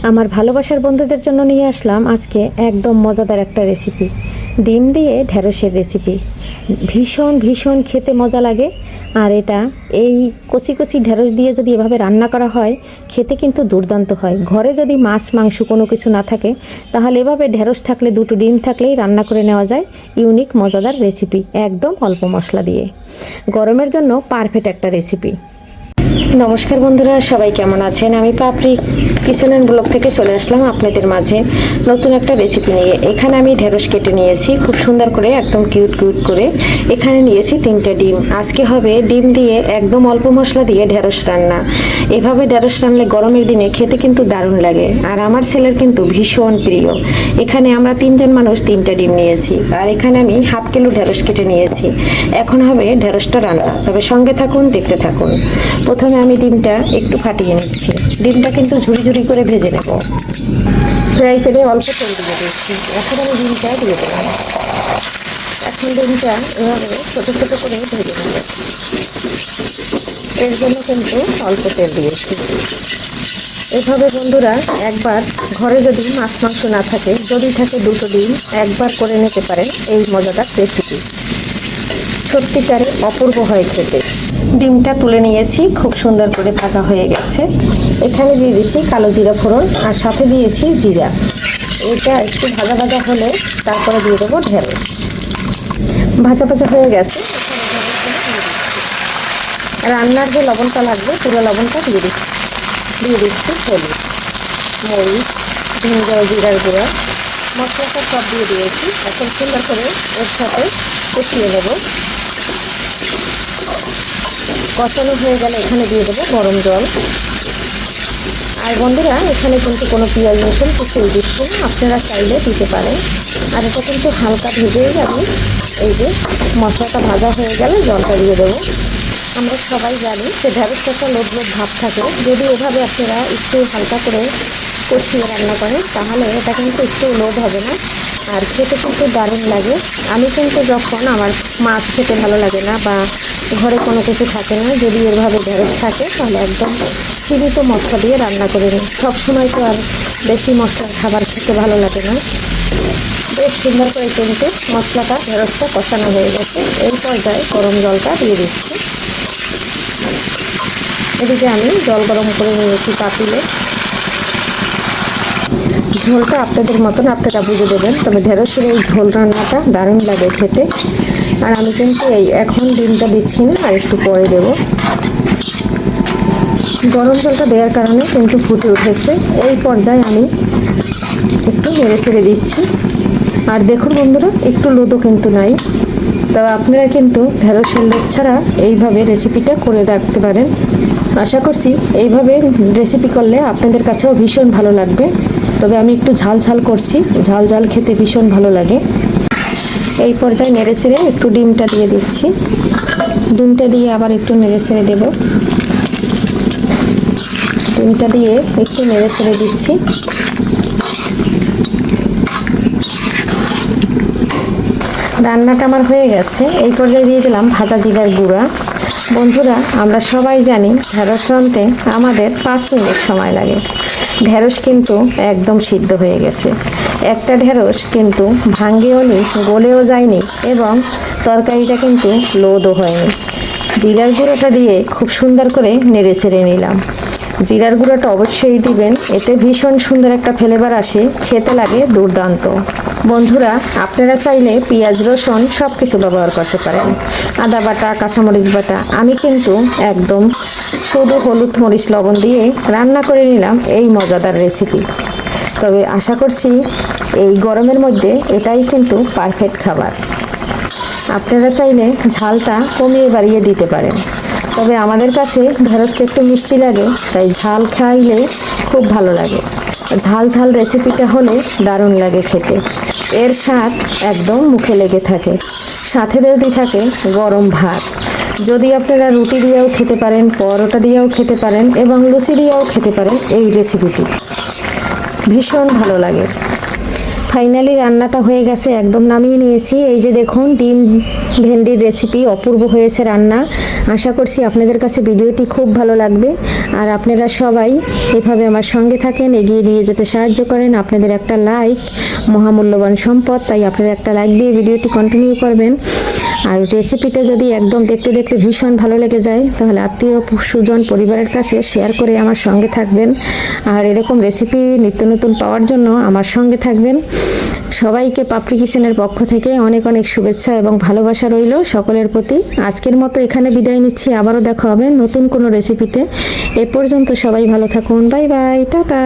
আমার ভালোবাসার বন্ধুদের জন্য নিয়ে আসলাম আজকে একদম মজাদার একটা রেসিপি, ডিম দিয়ে ঢেঁড়সের রেসিপি। ভীষণ ভীষণ খেতে মজা লাগে। আর এটা এই কচি কচি ঢেঁড়স দিয়ে যদি এভাবে রান্না করা হয়, খেতে কিন্তু দুর্দান্ত হয়। ঘরে যদি মাছ মাংস কোনো কিছু না থাকে, তাহলে এভাবে ঢেঁড়স থাকলে, দুটো ডিম থাকলেই রান্না করে নেওয়া যায় ইউনিক মজাদার রেসিপি, একদম অল্প মশলা দিয়ে। গরমের জন্য পারফেক্ট একটা রেসিপি। নমস্কার বন্ধুরা, সবাই কেমন আছেন? আমি পাপড়ি কিচেন অ্যান্ড ব্লগ থেকে চলে আসলাম আপনাদের মাঝে নতুন একটা রেসিপি নিয়ে। এখানে আমি ঢেঁড়স কেটে নিয়েছি খুব সুন্দর করে, একদম কিউট কিউট করে। এখানে নিয়েছি 3টে ডিম। আজকে হবে ডিম দিয়ে একদম অল্প মশলা দিয়ে ঢেঁড়স রান্না। এভাবে ঢেঁড়স রান্নালে গরমের দিনে খেতে কিন্তু দারুণ লাগে, আর আমার ছেলের কিন্তু ভীষণ প্রিয়। এখানে আমরা 3জন মানুষ 3টে ডিম নিয়েছি, আর এখানে আমি হাফ কিলো ঢেঁড়স কেটে নিয়েছি। এখন হবে ঢেঁড়সটা রান্না, তবে সঙ্গে থাকুন, দেখতে থাকুন। প্রথমে আমি ডিমটা একটু ফাটিয়ে নিচ্ছি। ডিমটা কিন্তু ঝুরি ঝুরি করে ভেজে নেব। ফ্রাই প্যানে অল্প তেল দিয়ে দিচ্ছি। এখন আমি ডিমটা দিয়ে দেবো। এখন ডিমটা এভাবে ছোটো ছোটো করে ভেজে নেব। এর জন্য কিন্তু অল্প তেল দিয়েছি। এভাবে বন্ধুরা একবার ঘরে যদি মাছ মাংস না থাকে, যদি থাকে 2টো ডিম, একবার করে নিতে পারেন এই মজাদার রেসিপি। সত্যিকারে অপূর্ব হয় খেতে। ডিমটা তুলে নিয়েছি, খুব সুন্দর করে ভাজা হয়ে গেছে। এখানে দিয়ে দিয়েছি কালো জিরা ফোড়ন, আর সাথে দিয়েছি জিরা। এটা একটু ভাজা ভাজা হলে তারপরে দিয়ে দেবো ঢেঁড়স। ভাজা ভাজা হয়ে গেছে। রান্নার যে লবণটা লাগবে পুরো লবণটা দিয়ে দিচ্ছি হলুদ, মরিচ, ধনে জিরার গুঁড়া, মশলাটা সব দিয়ে দিয়েছি। এখন সুন্দর করে এর সাথে কষিয়ে নেব। কষানো হয়ে গেলে এখানে দিয়ে দেবো গরম জল। আর বন্ধুরা এখানে কিন্তু কোনো পেঁয়াজ রসুন কিছুই দিচ্ছি না, আপনারা চাইলে দিতে পারেন। আর এটা কিন্তু হালকা ভেজেই যাবে। এই যে মশলাটা ভাজা হয়ে গেলে জলটা দিয়ে দেবো। আমরা সবাই জানি যে ঢেঁড়সটা একটা লোদ লোদ ভাব থাকে। যদি এভাবে আপনারা একটু হালকা করে কষিয়ে রান্না করেন, তাহলে এটা কিন্তু একটু লোদ হবে না, আর খেতে কিন্তু দারুণ লাগে। আমি কিন্তু যখন আমার মাছ খেতে ভালো লাগে না বা ঘরে কোনো কিছু থাকে না, যদি এভাবে ঢেঁড়স থাকে, তাহলে একদম সীমিত মশলা দিয়ে রান্না করে নিই। সবসময় তো আর বেশি মশলার খাবার খেতে ভালো লাগে না। বেশ সুন্দর করে কিন্তু মশলাটা ঢেঁড়সটা কষানো হয়ে গেছে। এই পর্যায়ে গরম জলটা দিয়ে দিচ্ছি। এদিকে আমি জল গরম করে নিয়েছি পাতিলে। ঝোলটা আপনাদের মতন আপনারা বুঝে দেবেন, তবে ঢেঁড়সের এই ঝোল রান্নাটা দারুণ লাগে খেতে। আর আমি কিন্তু এখন ডিমটা দিচ্ছি না, আর একটু পরে দেব। গরম জলটা দেওয়ার কারণে কিন্তু ফুটে উঠেছে। এই পর্যায়ে আমি একটু নেড়ে ছেড়ে দিচ্ছি। আর দেখুন বন্ধুরা, একটু লোদও কিন্তু নাই। তবে আপনারা কিন্তু ঢেঁড়সের লোদ ছাড়া এইভাবে রেসিপিটা করে রাখতে পারেন। আশা করছি এইভাবে রেসিপি করলে আপনাদের কাছেও ভীষণ ভালো লাগবে। তবে আমি একটু ঝাল ঝাল করছি, ঝাল ঝাল খেতে ভীষণ ভালো লাগে। এই পর্যায়ে নেড়ে ছেড়ে একটু ডিমটা দিয়ে দিচ্ছি। ডিমটা দিয়ে আবার একটু নেড়ে ছেড়ে দেব। ডিমটা দিয়ে একটু নেড়ে ছেড়ে দিচ্ছি। রান্নাটা আমার হয়ে গেছে। এই পর্যায়ে দিয়ে দিলাম ভাজা জিরার গুঁড়া। বন্ধুরা আমরা সবাই জানি ঢেঁড়স রাঁধতে আমাদের 5 মিনিট সময় লাগে। ঢেঁড়স কিন্তু একদম সিদ্ধ হয়ে গেছে। একটা ঢেঁড়স কিন্তু ভাঙেও নি, গলেও যায়নি, এবং তরকারিটা কিন্তু লোদও হয়নি। জিরার গুঁড়োটা দিয়ে খুব সুন্দর করে নেড়ে ছেড়ে নিলাম। জিরার গুঁড়োটা অবশ্যই দিবেন, এতে ভীষণ সুন্দর একটা ফ্লেভার আসে, খেতে লাগে দুর্দান্ত। বন্ধুরা আপনারা চাইলে পেঁয়াজ রসুন সব কিছু ব্যবহার করতে পারেন, আদা বাটা, কাঁচামরিচ বাটা। আমি কিন্তু একদম শুধু হলুদ মরিচ লবণ দিয়ে রান্না করে নিলাম এই মজাদার রেসিপি। তবে আশা করছি এই গরমের মধ্যে এটাই কিন্তু পারফেক্ট খাবার। আপনারা চাইলে ঝালটা কমিয়ে বাড়িয়ে দিতে পারেন, তবে আমাদের কাছে ঢেঁড়সটা একটু মিষ্টি লাগে, তাই ঝাল খাইলে খুব ভালো লাগে। ঝাল ঝাল রেসিপিটা হলে দারুণ লাগে খেতে। এর স্বাদ একদম মুখে লেগে থাকে। সাথে যদি থাকে গরম ভাত, যদি আপনারা রুটি দিয়েও খেতে পারেন, পরোটা দিয়েও খেতে পারেন, এবং লুচি দিয়েও খেতে পারেন। এই রেসিপিটি ভীষণ ভালো লাগে। ফাইনালি রান্নাটা হয়ে গেছে, একদম নামিয়ে নিয়েছি। এই যে দেখুন ডিম ভেন্ডির রেসিপি, অপূর্ব হয়েছে রান্না। আশা করছি আপনাদের কাছে ভিডিওটি খুব ভালো লাগবে, আর আপনারা সবাই এভাবে আমার সঙ্গে থাকেন, এগিয়ে নিয়ে যেতে সাহায্য করেন। আপনাদের একটা লাইক মহামূল্যবান সম্পদ, তাই আপনারা একটা লাইক দিয়ে ভিডিওটি কন্টিনিউ করবেন। আর রেসিপিটা যদি একদম দেখতে দেখতে ভীষণ ভালো লেগে যায়, তাহলে আত্মীয় সুজন পরিবারের কাছে শেয়ার করে আমার সঙ্গে থাকবেন। আর এরকম রেসিপি নিত্য নতুন পাওয়ার জন্য আমার সঙ্গে থাকবেন। সবাইকে পাপড়ি কিচেনের পক্ষ থেকে অনেক অনেক শুভেচ্ছা এবং ভালোবাসা রইল সকলের প্রতি। আজকের মতো এখানে বিদায় নিচ্ছি, আবারও দেখা হবে নতুন কোনো রেসিপিতে। এ পর্যন্ত সবাই ভালো থাকুন, বাই বাই, টাটা।